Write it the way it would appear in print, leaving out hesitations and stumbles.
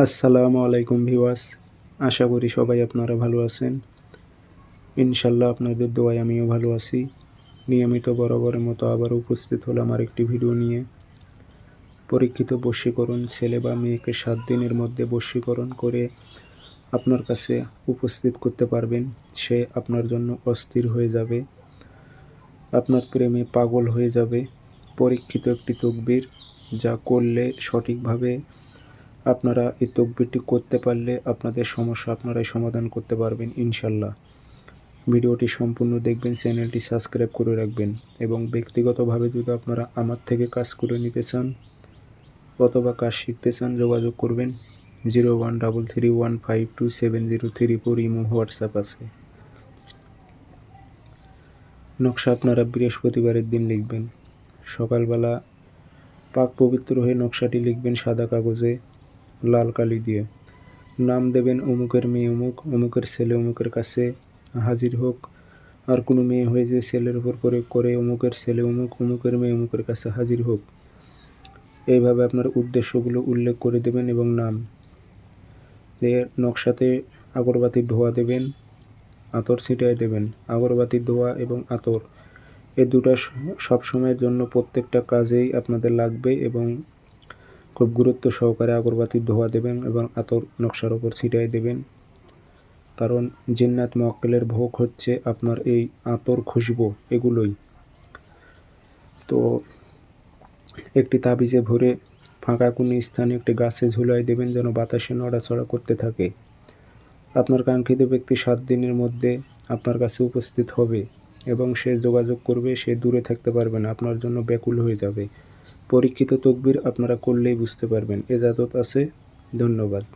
আসসালামু আলাইকুম ভিউয়ার্স, আশা করি সবাই আপনারা ভালো আছেন। ইনশাল্লাহ আপনাদের দোয়ায় আমিও ভালো আছি। নিয়মিত বরাবরের মতো আবার উপস্থিত হলাম আরেকটি ভিডিও নিয়ে। পরীক্ষিত বশীকরণ ছেলে বা মেয়েকে 7 দিনের মধ্যে বশীকরণ করে আপনার কাছে উপস্থিত করতে পারবেন। সে আপনার জন্য অস্থির হয়ে যাবে, আপনার প্রেমে পাগল হয়ে যাবে। পরীক্ষিত একটি তকবির, যা করলে সঠিকভাবে আপনারা এই তকবিরটি করতে পারলে আপনাদের সমস্যা আপনারাই সমাধান করতে পারবেন ইনশাল্লাহ। ভিডিওটি সম্পূর্ণ দেখবেন, চ্যানেলটি সাবস্ক্রাইব করে রাখবেন এবং ব্যক্তিগতভাবে যদি আপনারা আমার থেকে কাজ করে নিতে চান অথবা কাজ শিখতে চান যোগাযোগ করবেন। 0133152703 ইমো হোয়াটসঅ্যাপ আছে। নকশা আপনারা বৃহস্পতিবারের দিন লিখবেন। সকালবেলা পাক পবিত্র হয়ে নকশাটি লিখবেন সাদা কাগজে লাল কালি দিয়ে। নাম দেবেন অমুকের মেয়ে অমুক, অমুকের ছেলে অমুকের কাছে হাজির হোক। আর কোনো মেয়ে হয়ে যে ছেলের উপর প্রয়োগ করে অমুকের ছেলে অমুক, অমুকের মেয়ে অমুকের কাছে হাজির হোক। এইভাবে আপনার উদ্দেশ্যগুলো উল্লেখ করে দেবেন এবং নাম দিয়ে নকশাতে আগরবাতির ধোঁয়া দেবেন, আতর ছিটায় দেবেন। আগরবাতির ধোঁয়া এবং আতর এই দুটো সবসময়ের জন্য প্রত্যেকটা কাজেই আপনাদের লাগবে এবং খুব গুরুত্ব সহকারে আগরবাতির ধোঁয়া দেবেন এবং আতর নকশার ওপর ছিটাই দেবেন। কারণ জিন্নাত মোয়াক্কেলের ভোগ হচ্ছে আপনার এই আতর খুশবু এগুলোই। তো একটি তাবিজে ভরে ফাঁকা কোনো স্থানে একটি গাছে ঝুলাই দেবেন যেন বাতাসে নড়াচড়া করতে থাকে। আপনার কাঙ্ক্ষিত ব্যক্তি 7 দিনের মধ্যে আপনার কাছে উপস্থিত হবে এবং সে যোগাযোগ করবে। সে দূরে থাকতে পারবে না, আপনার জন্য ব্যাকুল হয়ে যাবে। পরীক্ষিত তকবির আপনারা করলেই বুঝতে পারবেন। এজাজত আছে। ধন্যবাদ।